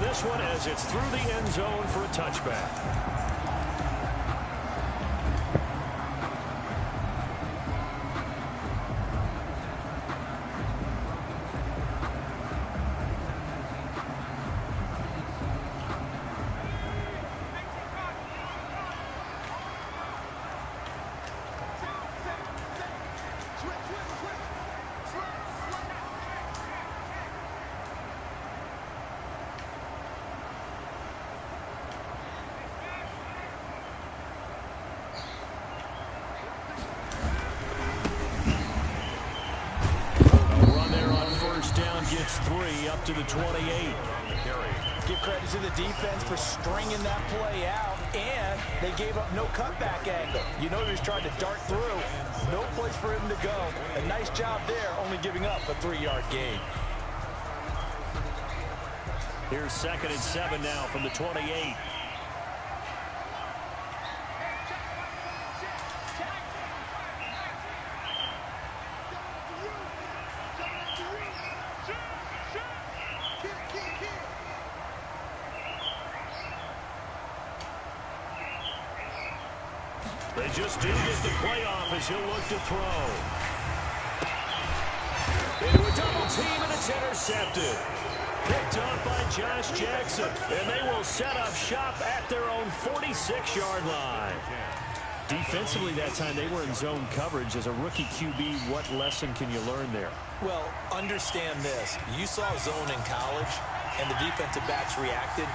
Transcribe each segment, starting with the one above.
this one as it's through the end zone for a touchback. Gets 3 up to the 28. Give credit to the defense for stringing that play out, and they gave up no cutback angle. You know he was trying to dart through. No place for him to go. A nice job there, only giving up a 3-yard gain. Here's 2nd and 7 now from the 28. They just do get the play off as he'll look to throw. Into a double team, and it's intercepted. Picked up by Josh Jackson, and they will set up shop at their own 46-yard line. Defensively that time, they were in zone coverage. As a rookie QB, what lesson can you learn there? Well, understand this. You saw zone in college, and the defensive backs reacted,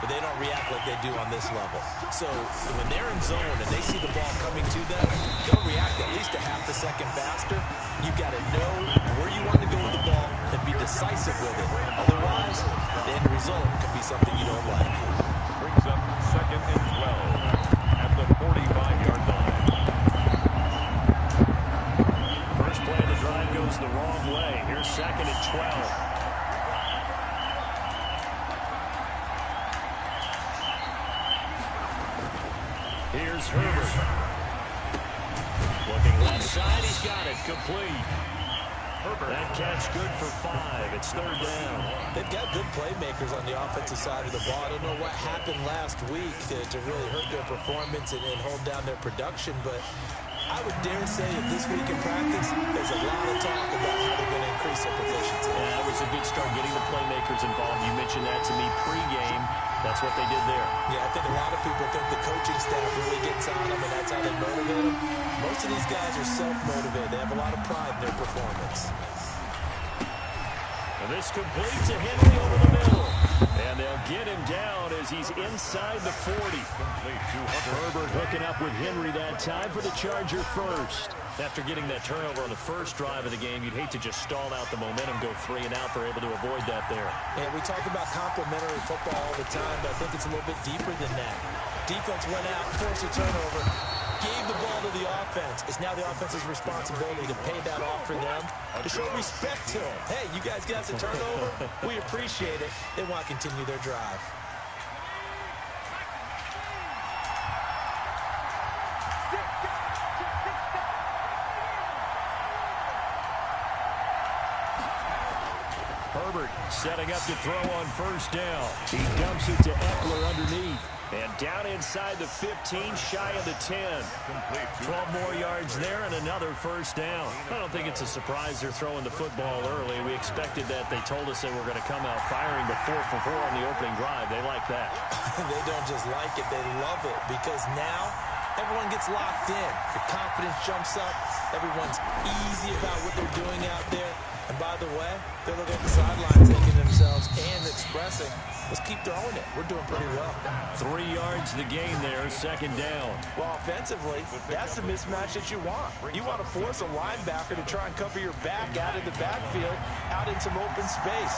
but they don't react like they do on this level. So when they're in zone and they see the ball coming to them, they'll react at least a half a second faster. You've got to know where you want to go with the ball and be decisive with it. Otherwise, the end result can be something you don't like. Brings up 2nd and 12 at the 45-yard line. First play of the drive goes the wrong way. Here's 2nd and 12. Here's Herbert. Looking left side, he's got it. Complete. Herbert. That catch good for 5. It's 3rd down. They've got good playmakers on the offensive side of the ball. I don't know what happened last week to really hurt their performance and hold down their production, but I would dare say that this week in practice, there's a lot of talk about how they're going to increase their proficiency. Yeah, that was a good start getting the playmakers involved. You mentioned that to me pregame. That's what they did there. Yeah, I think a lot of people think the coaching staff really gets on them, and that's how they motivate them. Most of these guys are self-motivated. They have a lot of pride in their performance. And this complete to Henry over the middle. And they'll get him down as he's inside the 40. Herbert hooking up with Henry that time for the Charger first. After getting that turnover on the first drive of the game, you'd hate to just stall out the momentum, go 3 and out. They're able to avoid that there. And we talk about complementary football all the time, but I think it's a little bit deeper than that. Defense went out, forced a turnover, gave the ball to the offense. It's now the offense's responsibility to pay that off for them, to show respect to them. Hey, you guys got the turnover. We appreciate it. They want to continue their drive. Herbert setting up to throw on 1st down. He dumps it to Eckler underneath. And down inside the 15, shy of the 10. 12 more yards there and another 1st down. I don't think it's a surprise they're throwing the football early. We expected that. They told us they were going to come out firing, but 4 for 4 on the opening drive. They like that. They don't just like it, they love it, because now everyone gets locked in. The confidence jumps up. Everyone's easy about what they're doing out there. And by the way, they're looking at the sideline thinking to themselves and expressing, let's keep throwing it. We're doing pretty well. 3 yards the gain there, 2nd down. Well, offensively, that's the mismatch that you want. You want to force a linebacker to try and cover your back out of the backfield, out in some open space.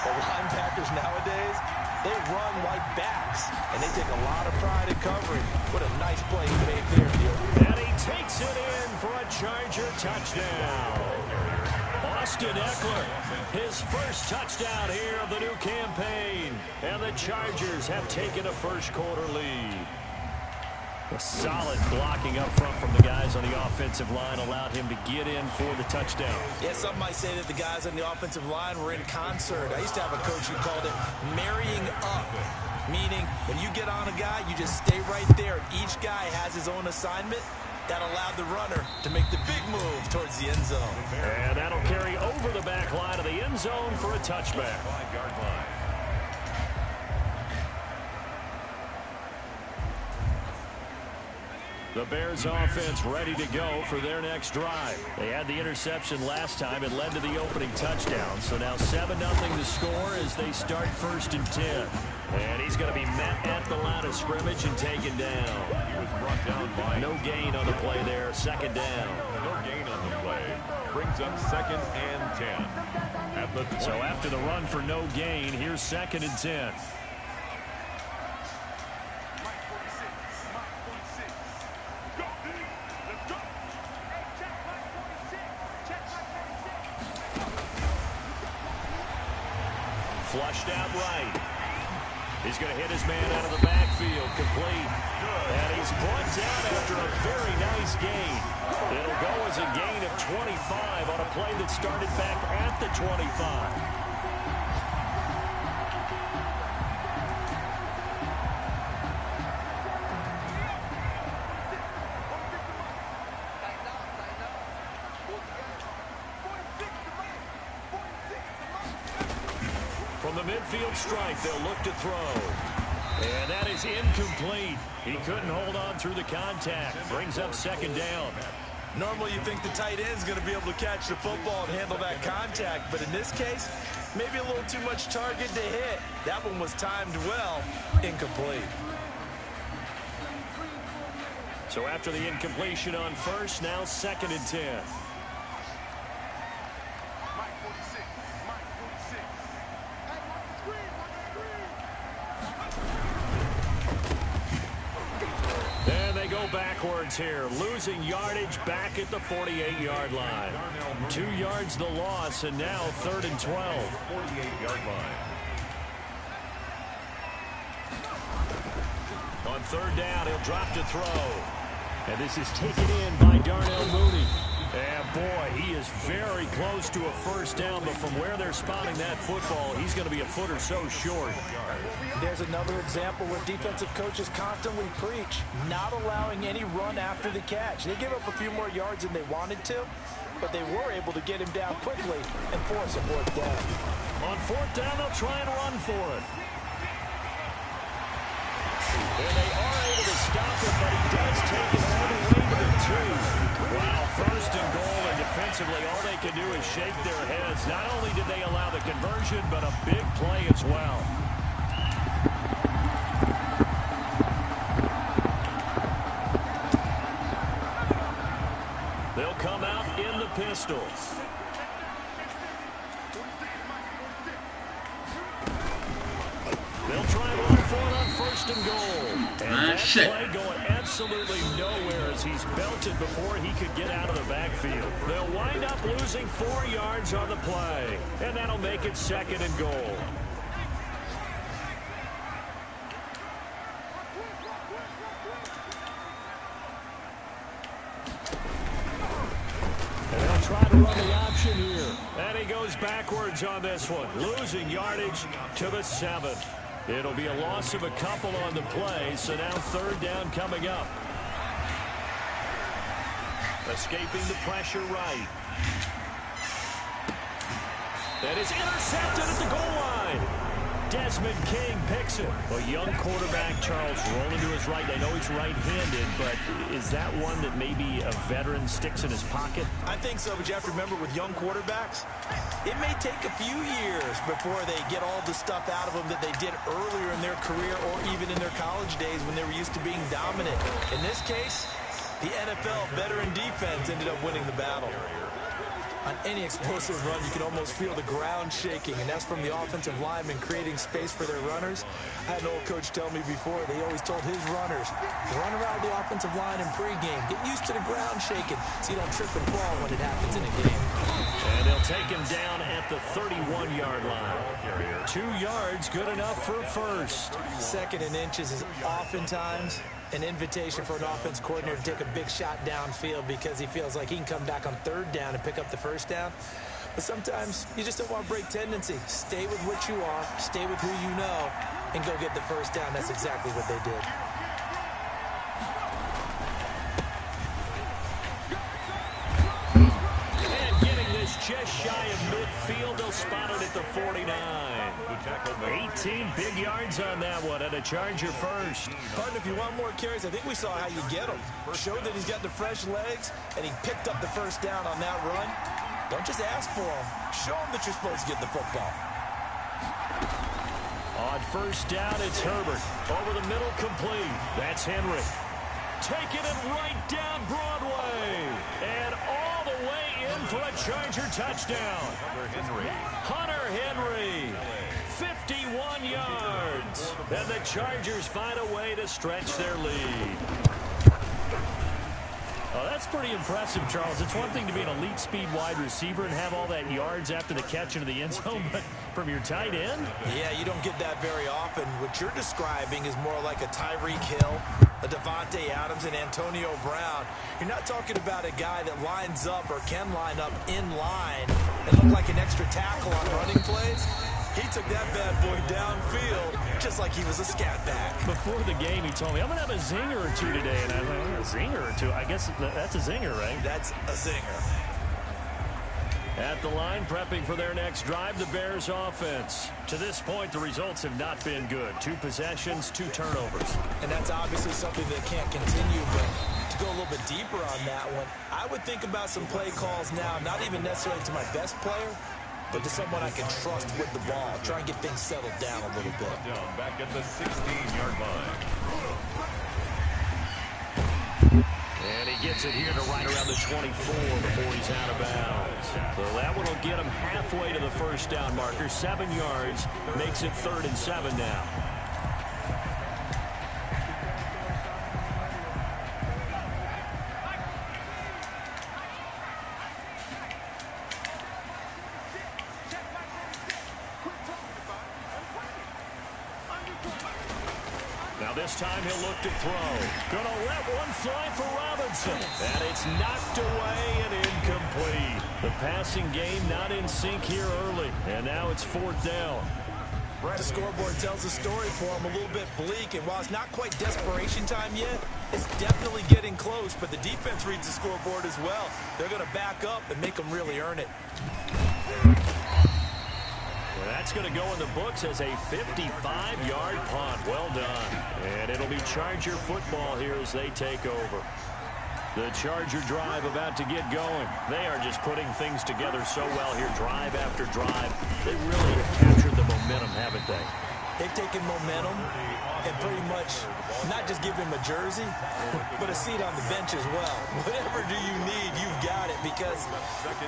The linebackers nowadays, they run like backs, and they take a lot of pride in covering. What a nice play he made there, Neil. And he takes it in for a Charger touchdown. Austin Eckler, his first touchdown here of the new campaign. And the Chargers have taken a first quarter lead. A solid blocking up front from the guys on the offensive line allowed him to get in for the touchdown. Yeah, some might say that the guys on the offensive line were in concert. I used to have a coach who called it marrying up, meaning when you get on a guy, you just stay right there. Each guy has his own assignment. That allowed the runner to make the big move towards the end zone. And that'll carry over the back line of the end zone for a touchback. 5-yard line. The Bears offense ready to go for their next drive. They had the interception last time. It led to the opening touchdown. So now 7-0 to score as they start 1st and 10. And he's going to be met at the line of scrimmage and taken down. He was brought down by no gain on the play there. 2nd down. No gain on the play. Brings up 2nd and 10. At the 20. So after the run for no gain, here's 2nd and 10. Flushed out right. He's going to hit his man out of the backfield. Complete. And he's brought down after a very nice gain. It'll go as a gain of 25 on a play that started back at the 25. From the midfield stripe, they'll look to throw. And that is incomplete. He couldn't hold on through the contact. Brings up 2nd down. Normally you think the tight end's going to be able to catch the football and handle that contact. But in this case, maybe a little too much target to hit. That one was timed well. Incomplete. So after the incompletion on 1st, now 2nd and 10. Backwards here, losing yardage back at the 48-yard line. 2 yards the loss, and now 3rd and 12. 48-yard line. On 3rd down, he'll drop to throw. And this is taken in by Darnell Mooney. And boy, he is very close to a 1st down, but from where they're spotting that football, he's going to be a foot or so short. There's another example where defensive coaches constantly preach, not allowing any run after the catch. They give up a few more yards than they wanted to, but they were able to get him down quickly and force a 4th down. On 4th down, they'll try and run for it. And they are able to stop it, but he does take it all the way to the 2. Wow, 1st and goal, and defensively, all they can do is shake their heads. Not only did they allow the conversion, but a big play as well. They'll come out in the pistols. They'll try to run for it on 1st and goal. And that play going absolutely nowhere as he's belted before he could get out of the backfield. They'll wind up losing 4 yards on the play. And that'll make it 2nd and goal. And they'll try to run the option here. And he goes backwards on this one, losing yardage to the 7. It'll be a loss of a couple on the play, so now 3rd down coming up. Escaping the pressure right. That is intercepted at the goal line. Desmond King picks it. A young quarterback, Charles, rolling to his right. I know he's right-handed, but is that one that maybe a veteran sticks in his pocket? I think so, but you have to remember with young quarterbacks, it may take a few years before they get all the stuff out of them that they did earlier in their career or even in their college days when they were used to being dominant. In this case, the NFL veteran defense ended up winning the battle. On any explosive run, you can almost feel the ground shaking, and that's from the offensive linemen creating space for their runners. I had an old coach tell me before, they always told his runners, run around the offensive line in pregame. Get used to the ground shaking so you don't trip and fall when it happens in a game. And they'll take him down at the 31-yard line. 2 yards, good enough for 1st. 2nd and inches is oftentimes an invitation for an offense coordinator to take a big shot downfield because he feels like he can come back on 3rd down and pick up the 1st down. But sometimes you just don't want to break tendency. Stay with what you are, stay with who you know, and go get the 1st down. That's exactly what they did. And getting this just shy of midfield, they'll spot it at the 49. 18 big yards on that one, and a Charger first. Partner, if you want more carries, I think we saw how you get them. Showed that he's got the fresh legs, and he picked up the 1st down on that run. Don't just ask for them. Show them that you're supposed to get the football. On 1st down, it's Herbert. Over the middle, complete. That's Henry. Taking it right down Broadway. And all the way in for a Charger touchdown. Hunter Henry. 51 yards. And the Chargers find a way to stretch their lead. Oh, that's pretty impressive, Charles. It's one thing to be an elite speed wide receiver and have all that yards after the catch into the end zone, but from your tight end? Yeah, you don't get that very often. What you're describing is more like a Tyreek Hill, a Devontae Adams, and Antonio Brown. You're not talking about a guy that lines up or can line up in line and look like an extra tackle on running plays. He took that bad boy downfield just like he was a scat back. Before the game, he told me, I'm going to have a zinger or two today. And I'm like, a zinger or two? I guess that's a zinger, right? That's a zinger. At the line, prepping for their next drive, the Bears offense. To this point, the results have not been good. 2 possessions, 2 turnovers. And that's obviously something that can't continue, but to go a little bit deeper on that one, I would think about some play calls now, not even necessarily to my best player, but to someone I can trust with the ball. Try and get things settled down a little bit. Back at the 16-yard line. And he gets it here to right around the 24 before he's out of bounds. So that one will get him halfway to the 1st down marker. 7 yards makes it 3rd and 7 now. This time he'll look to throw. Gonna let one fly for Robinson. And it's knocked away and incomplete. The passing game not in sync here early. And now it's 4th down. The scoreboard tells the story for him, a little bit bleak. And while it's not quite desperation time yet, it's definitely getting close. But the defense reads the scoreboard as well. They're going to back up and make them really earn it. That's going to go in the books as a 55-yard punt. Well done. And it'll be Charger football here as they take over. The Charger drive about to get going. They are just putting things together so well here, drive after drive. They really have captured the momentum, haven't they? They've taken momentum and pretty much not just give him a jersey, but a seat on the bench as well. Whatever do you need, you've got it, because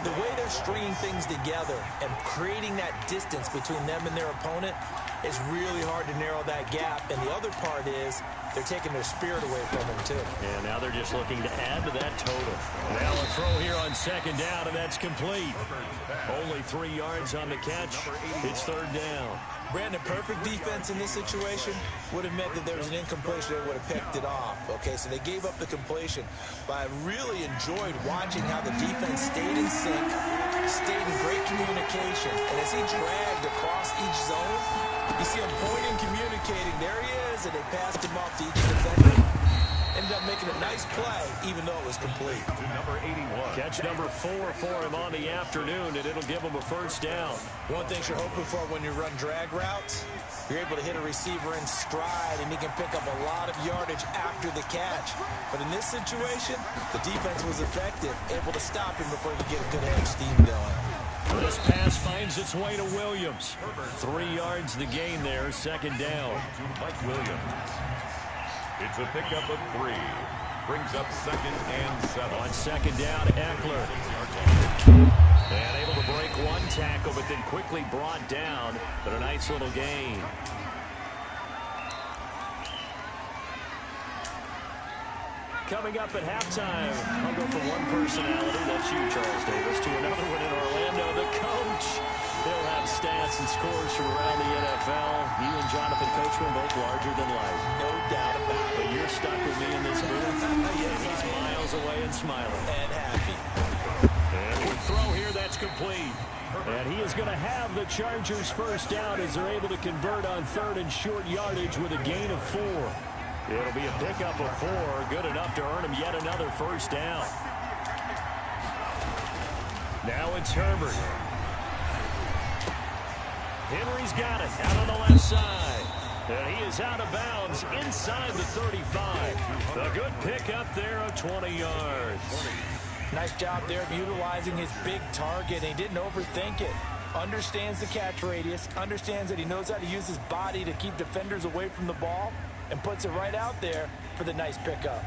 the way they're stringing things together and creating that distance between them and their opponent is really hard to narrow that gap. And the other part is they're taking their spirit away from them, too. And now they're just looking to add to that total. Now a throw here on 2nd down, and that's complete. Only 3 yards on the catch. It's 3rd down. Brandon, perfect defense in this situation would have meant that there was an incompletion. They would have picked it off. Okay, so they gave up the completion. But I really enjoyed watching how the defense stayed in sync, stayed in great communication. And as he dragged across each zone, you see him pointing, communicating. There he is, and they passed him off to each defender. Ended up making a nice play, even though it was complete. Number 81. Catch number 4 for him on the afternoon, and it'll give him a 1st down. One thing you're hoping for when you run drag routes, you're able to hit a receiver in stride, and he can pick up a lot of yardage after the catch. But in this situation, the defense was effective, able to stop him before he could get a good head of steam going. This pass finds its way to Williams. 3 yards the gain there, 2nd down. Mike Williams. It's a pickup of 3. Brings up 2nd and 7. On 2nd down, Eckler. And able to break one tackle, but then quickly brought down. But a nice little gain. coming up at halftime. I'll go from one personality, that's you, Charles Davis, to another one in Orlando. The coach. He'll have stats and scores from around the NFL. You and Jonathan Coachman both larger than life. No doubt about it. But you're stuck with me in this booth. Yeah, he's miles away and smiling. And happy. And quick throw here, that's complete. And he is going to have the Chargers first down as they're able to convert on 3rd and short yardage with a gain of 4. It'll be a pickup of 4, good enough to earn him yet another first down. Now it's Herbert. Henry's got it out on the left side. And he is out of bounds inside the 35. A good pickup there of 20 yards. Nice job there of utilizing his big target. He didn't overthink it. Understands the catch radius. Understands that he knows how to use his body to keep defenders away from the ball. And puts it right out there for the nice pickup.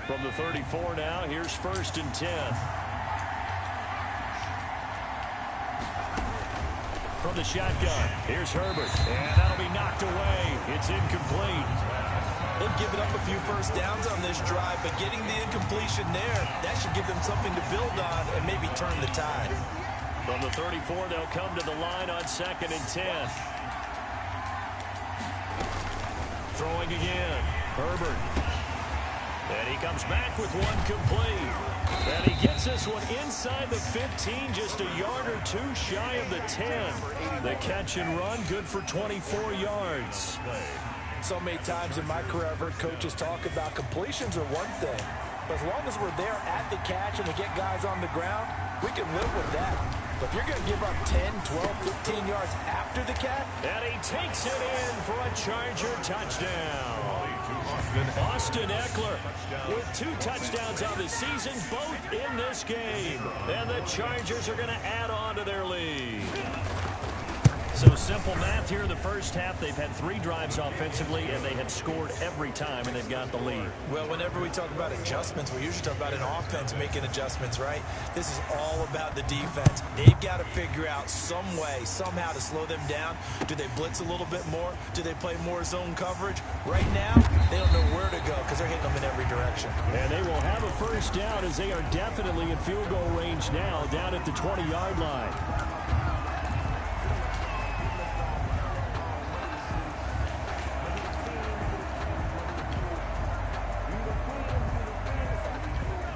From the 34 now, here's 1st and 10. From the shotgun, here's Herbert. And that'll be knocked away. It's incomplete. They've given up a few first downs on this drive, but getting the incompletion there, that should give them something to build on and maybe turn the tide. From the 34, they'll come to the line on 2nd and 10. Throwing again, Herbert. And he comes back with one complete. And he gets this one inside the 15, just a yard or 2 shy of the 10. The catch and run, good for 24 yards. So many times in my career, I've heard coaches talk about completions are one thing. But as long as we're there at the catch and we get guys on the ground, we can live with that. But if you're going to give up 10, 12, 15 yards after the catch. And he takes it in for a Charger touchdown. Austin Eckler with 2 touchdowns on the season, both in this game. And the Chargers are going to add on to their lead. So simple math here in the first half. They've had 3 drives offensively, and they have scored every time, and they've got the lead. Well, whenever we talk about adjustments, we usually talk about an offense making adjustments, right? This is all about the defense. They've got to figure out some way, somehow to slow them down. Do they blitz a little bit more? Do they play more zone coverage? Right now, they don't know where to go because they're hitting them in every direction. And they will have a first down as they are definitely in field goal range now, down at the 20-yard line.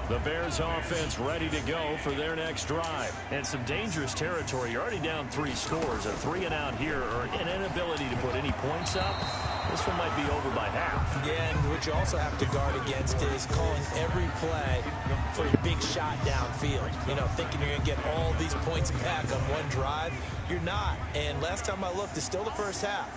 The Bears offense ready to go for their next drive. And some dangerous territory. You're already down 3 scores. A 3 and out here, or an inability to put any points up. This one might be over by half. Yeah, and what you also have to guard against is calling every play for a big shot downfield. You know, thinking you're going to get all these points back on one drive. You're not. And last time I looked, it's still the first half.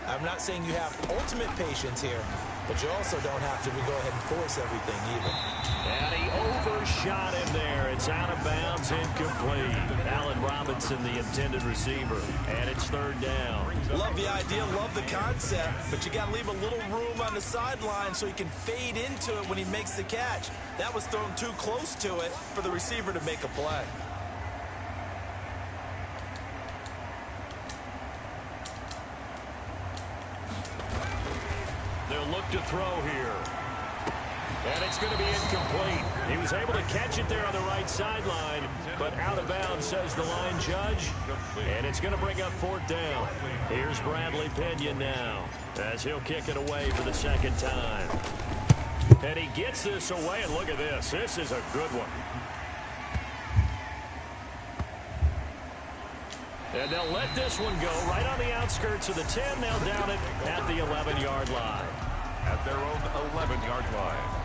I'm not saying you have ultimate patience here, but you also don't have to go ahead and force everything either. And he overshot him there. It's out of bounds, incomplete. Allen Robinson, the intended receiver. And it's 3rd down. Love the idea, love the concept, but you got to leave a little room on the sideline so he can fade into it when he makes the catch. That was thrown too close to it for the receiver to make a play. They'll look to throw here. And it's going to be incomplete. He was able to catch it there on the right sideline, but out of bounds, says the line judge. And it's going to bring up 4th down. Here's Bradley Pinion now, as he'll kick it away for the 2nd time. And he gets this away, and look at this. This is a good one. And they'll let this one go right on the outskirts of the 10. They'll down it at the 11-yard line. At their own 11-yard line.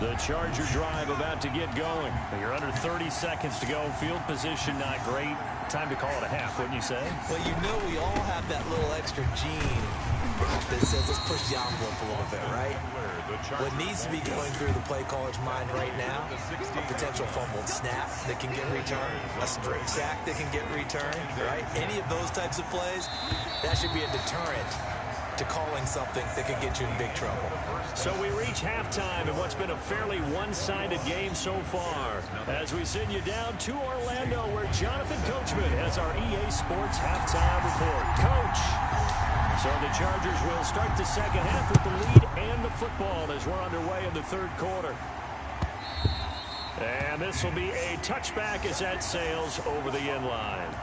The Charger drive about to get going. You're under 30 seconds to go. Field position not great. Time to call it a half, wouldn't you say? Well, you know we all have that little extra gene that says let's push the envelope a little bit, right? What needs to be going through the play caller's mind right now, a potential fumbled snap that can get returned, a strip sack that can get returned, right? Any of those types of plays, that should be a deterrent to calling something that could get you in big trouble. So we reach halftime in what's been a fairly one-sided game so far. As we send you down to Orlando, where Jonathan Coachman has our EA Sports halftime report. Coach. So the Chargers will start the second half with the lead and the football as we're underway in the third quarter. And this will be a touchback as that sails over the end line.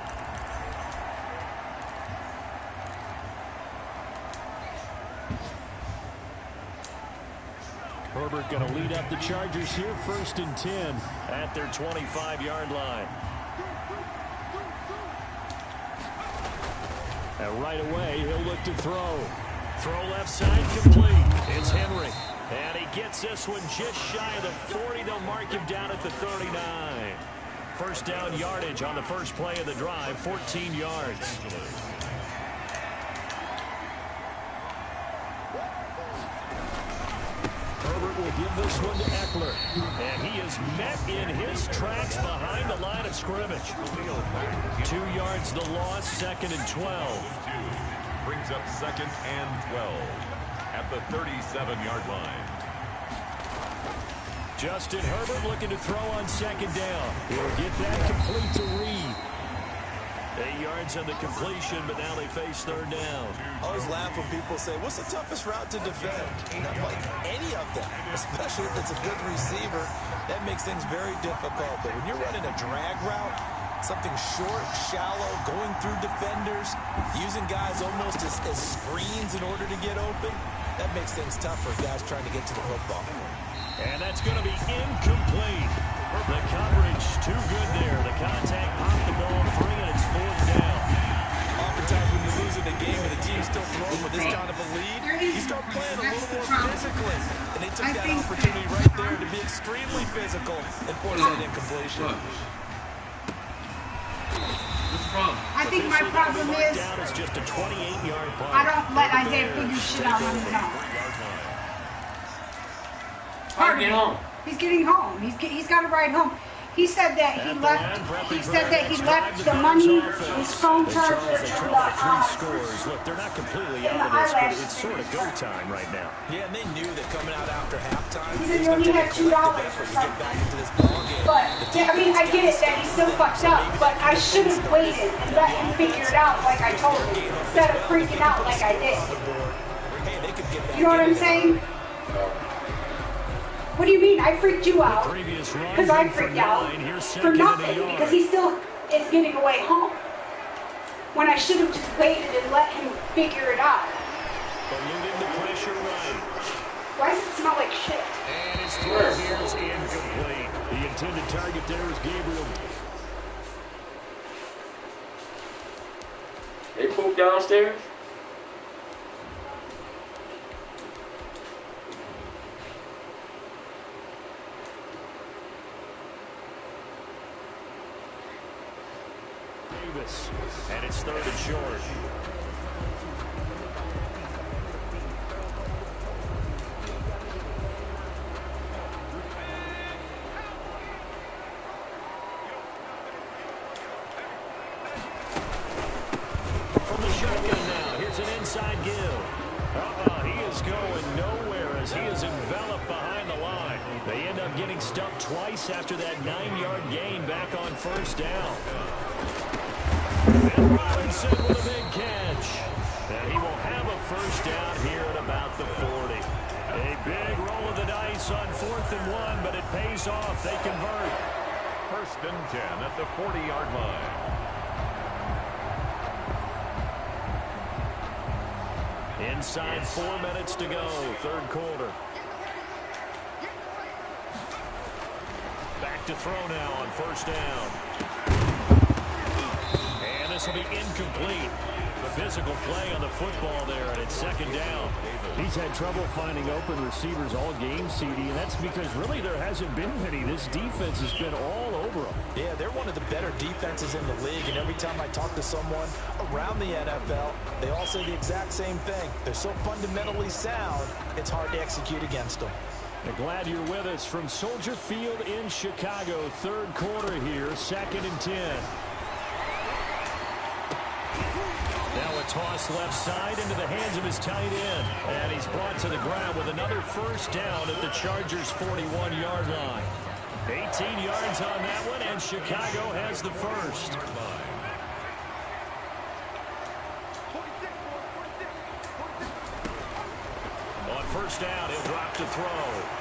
Herbert going to lead up the Chargers here, 1st and 10 at their 25-yard line. And right away, he'll look to throw. Throw left side, complete. It's Henry. And he gets this one just shy of the 40. They'll mark him down at the 39. First down yardage on the first play of the drive, 14 yards. Herbert will give this one to Eckler. And he is met in his tracks behind the line of scrimmage. 2 yards the loss, 2nd and 12. Brings up 2nd and 12 at the 37-yard line. Justin Herbert looking to throw on 2nd down. He'll get that complete to Reed. 8 yards on the completion, but now they face 3rd down. I always laugh when people say, what's the toughest route to defend? Not like any of them, especially if it's a good receiver. That makes things very difficult. But when you're running a drag route, something short, shallow, going through defenders, using guys almost as screens in order to get open, that makes things tough for guys trying to get to the football. And that's going to be incomplete. The coverage too good there. The contact popped the ball free, and it's 4th down. Oftentimes when you're losing a game and the team's still throwing with this kind of a lead, you start playing a little more physically. And they took that opportunity right there to be extremely physical and force that incompletion. I think my problem is just a 28-yard punt. I don't let Isaiah figure shit out on his own. Pardon me. He's getting home. He's got to ride home. He said that he left. He said that he left the money, his phone charger, scores. Look, they're not completely out of this, but it's sort of go time right now. Yeah, and they knew that coming out after halftime, he said he only had $2 or something. But yeah, I mean, I get it that he's still fucked up, but I should have waited and let him figure it out like I told him, instead of freaking out like I did. You know what I'm saying? What do you mean? I freaked you out because I freaked out for nothing because he still is getting away home when I should have just waited and let him figure it out. Eluding the pressure right. Why does it smell like shit? And his throw here is incomplete. The intended target there is Gabriel. They poop downstairs? And it's 3rd and short. From the shotgun now, here's an inside give. He is going nowhere as he is enveloped behind the line. They end up getting stuck twice after that 9-yard gain back on 1st down. And Robinson with a big catch. And he will have a 1st down here at about the 40. A big roll of the dice on 4th and 1, but it pays off. They convert. 1st and 10 at the 40-yard line. Inside 4 minutes to go, 3rd quarter. Back to throw now on 1st down. This will be incomplete. Physical play on the football there, and it's 2nd down. He's had trouble finding open receivers all game, CD, and that's because really there hasn't been many. This defense has been all over them. Yeah, they're one of the better defenses in the league, and every time I talk to someone around the NFL, they all say the exact same thing. They're so fundamentally sound, it's hard to execute against them. I'm glad you're with us from Soldier Field in Chicago. 3rd quarter here, 2nd and 10. Now a a toss left side into the hands of his tight end. And he's brought to the ground with another first down at the Chargers' 41-yard line. 18 yards on that one, and Chicago has the first. On first down, he'll drop to throw.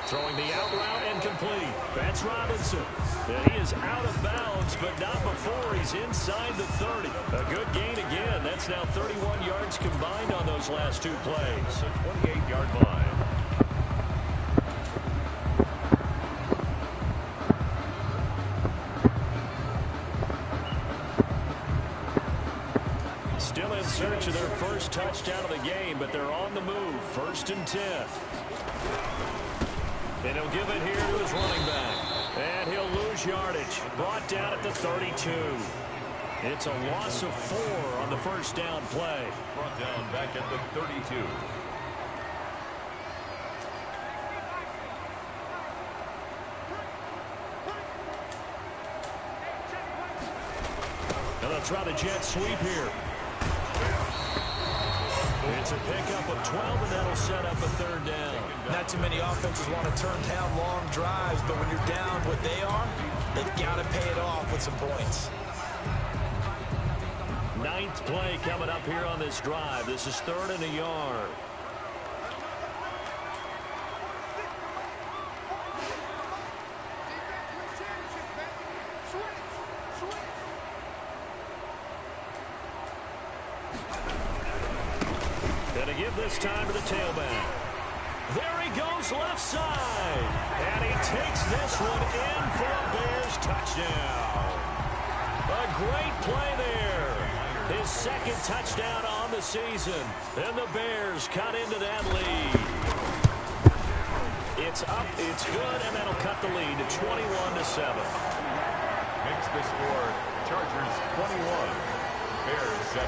Throwing the out route and complete. That's Robinson. And he is out of bounds, but not before he's inside the 30. A good gain again. That's now 31 yards combined on those last two plays. A 28-yard line. Still in search of their first touchdown of the game, but they're on the move. 1st and 10. And he'll give it here to his running back. And he'll lose yardage. Brought down at the 32. It's a loss of 4 on the first down play. Brought down back at the 32. Now they'll try the jet sweep here. It's a pickup of 12, and that'll set up a 3rd down. Not too many offenses want to turn down long drives, but when you're down what they are, they've got to pay it off with some points. 9th play coming up here on this drive. This is 3rd and a yard. Gonna give this time to the tailback. There he goes left side. And he takes this one in for a Bears touchdown. A great play there. His 2nd touchdown on the season. And the Bears cut into that lead. It's up, it's good, and that'll cut the lead to 21-7. Makes the score Chargers 21, Bears 7.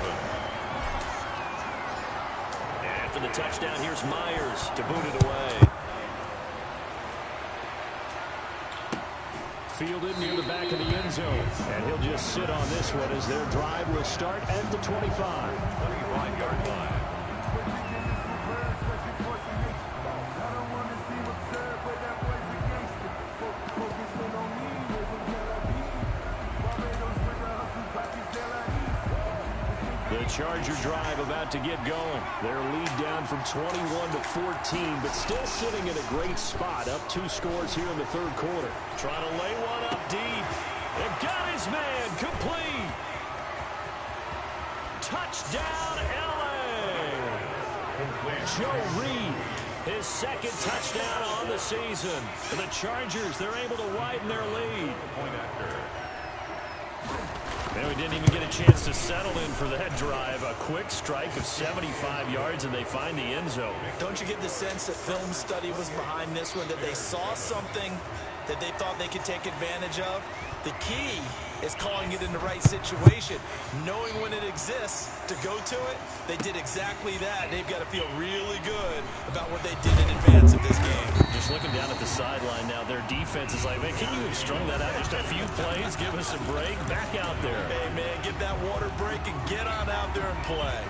After the touchdown, here's Myers to boot it away. Fielded near the back of the end zone. And he'll just sit on this one as their drive will start at the 25. 25-yard line. The Charger drive about to get going. Their lead down from 21-14, but still sitting in a great spot. Up 2 scores here in the 3rd quarter. Trying to lay one up deep. And got his man complete. Touchdown, L.A. Joe Reed, his 2nd touchdown on the season. For the Chargers, they're able to widen their lead. Point after. And we didn't even get a chance to settle in for that drive. A quick strike of 75 yards, and they find the end zone. Don't you get the sense that film study was behind this one, that they saw something that they thought they could take advantage of? The key is calling it in the right situation, knowing when it exists to go to it. They did exactly that. They've got to feel really good about what they did in advance of this game. Just looking down at the sideline now, their defense is like, man, can you have strung that out just a few plays? Give us a break. Back out there. Hey, man, get that water break and get on out there and play.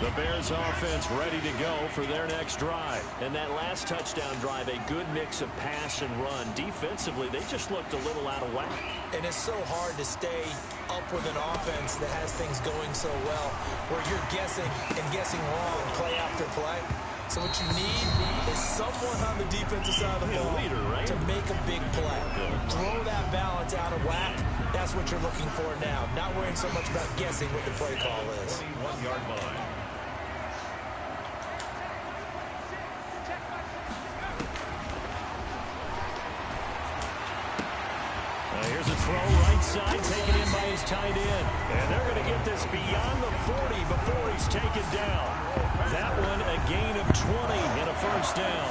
The Bears offense ready to go for their next drive. And that last touchdown drive, a good mix of pass and run. Defensively, they just looked a little out of whack. And it's so hard to stay up with an offense that has things going so well, where you're guessing and guessing wrong play after play. So what you need is someone on the defensive side of the ball to make a big play. Throw that balance out of whack. That's what you're looking for now. Not worrying so much about guessing what the play call is. 21-yard line. Here's a throw right side, taken in by his tight end. And they're going to get this beyond the 40 before he's taken down. That one, a gain of 20 and a first down.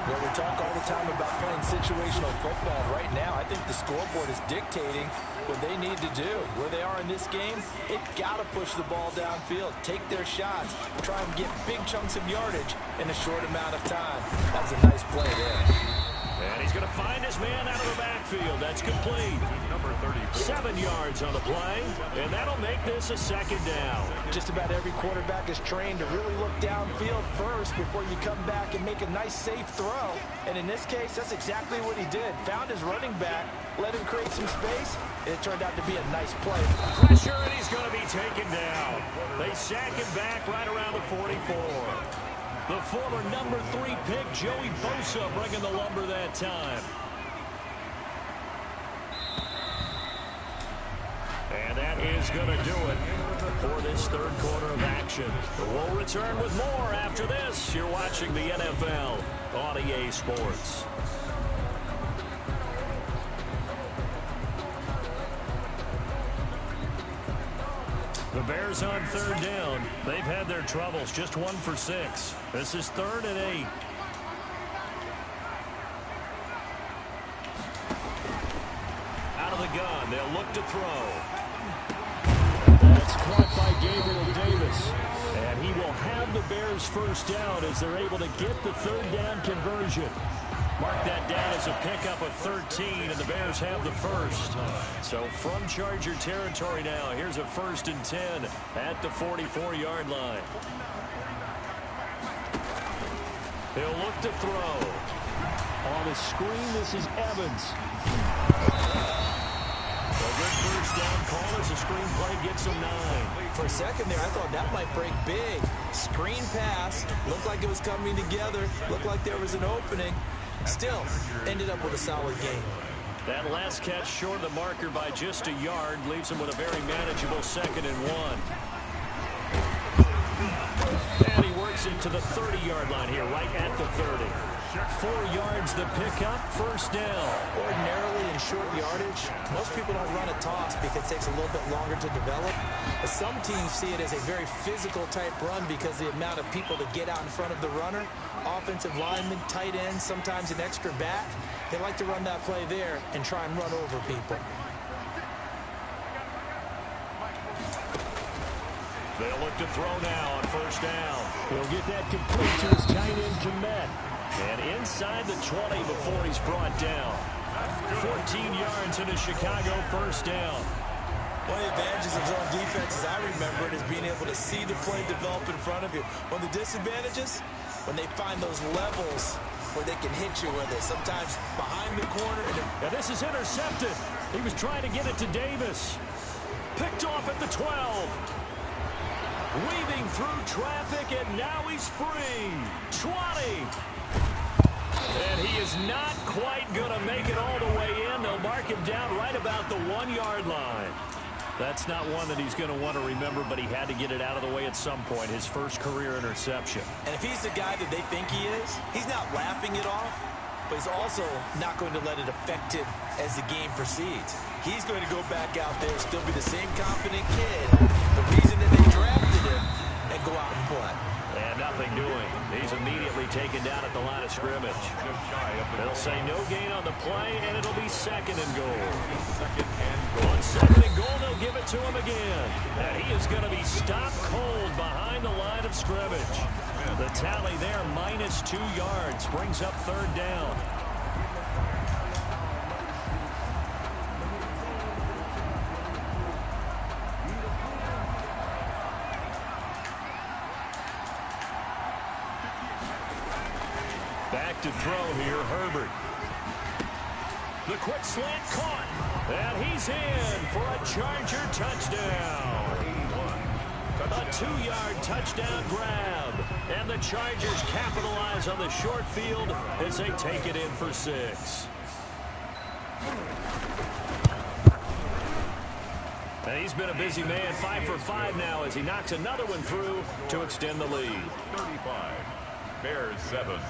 Well, we talk all the time about playing situational football. Right now, I think the scoreboard is dictating what they need to do. Where they are in this game, they've got to push the ball downfield, take their shots, try and get big chunks of yardage in a short amount of time. That was a nice play there. And he's going to find his man out of the backfield. That's complete. 7 yards on the play, and that'll make this a 2nd down. Just about every quarterback is trained to really look downfield first before you come back and make a nice, safe throw. And in this case, that's exactly what he did. Found his running back, let him create some space, and it turned out to be a nice play. Pressure, and he's going to be taken down. They sack him back right around the 44. The former number 3 pick, Joey Bosa, bringing the lumber that time. And that is going to do it for this 3rd quarter of action. We'll return with more after this. You're watching the NFL on EA Sports. The Bears on 3rd down. They've had their troubles. Just 1 for 6. This is 3rd and 8. Out of the gun. They'll look to throw. That's caught by Gabriel Davis. And he will have the Bears 1st down as they're able to get the 3rd down conversion. Mark that down as a pickup of 13, and the Bears have the 1st. So from Charger territory now, here's a 1st and 10 at the 44-yard line. He'll look to throw. On a screen, this is Evans. A good 1st down call as the screen play gets him 9. For a second there, I thought that might break big. Screen pass. Looked like it was coming together. Looked like there was an opening. Still, ended up with a solid game. That last catch short of the marker by just a yard leaves him with a very manageable 2nd and 1. And he works it to the 30-yard line here, right at the 30. 4 yards the pickup, 1st down. Ordinarily in short yardage, most people don't run a toss because it takes a little bit longer to develop. But some teams see it as a very physical type run because the amount of people to get out in front of the runner, offensive linemen, tight ends, sometimes an extra back. They like to run that play there and try and run over people. They'll look to throw now on 1st down. He'll get that complete to his tight end, Komet. And inside the 20 before he's brought down. 14 yards in a Chicago 1st down. One of the advantages of zone defense, as I remember it, is being able to see the play develop in front of you. One of the disadvantages, when they find those levels where they can hit you with it, sometimes behind the corner. Now this is intercepted. He was trying to get it to Davis. Picked off at the 12. Weaving through traffic, and now he's free. 20. And he is not quite going to make it all the way in. They'll mark him down right about the 1-yard line. That's not one that he's going to want to remember, but he had to get it out of the way at some point, his 1st career interception. And if he's the guy that they think he is, he's not laughing it off, but he's also not going to let it affect him as the game proceeds. He's going to go back out there, still be the same confident kid, the reason that they drafted him, and go out and play. And nothing doing. He's immediately taken down at the line of scrimmage. They'll say no gain on the play, and it'll be 2nd and goal. On 2nd and goal, they'll give it to him again. And he is going to be stopped cold behind the line of scrimmage. The tally there, -2 yards, brings up 3rd down. Back to throw here, Herbert. The quick slant caught. And he's in for a Charger touchdown. A 2-yard touchdown grab. And the Chargers capitalize on the short field as they take it in for 6. And he's been a busy man, 5 for 5 now as he knocks another one through to extend the lead. 35, Bears 7.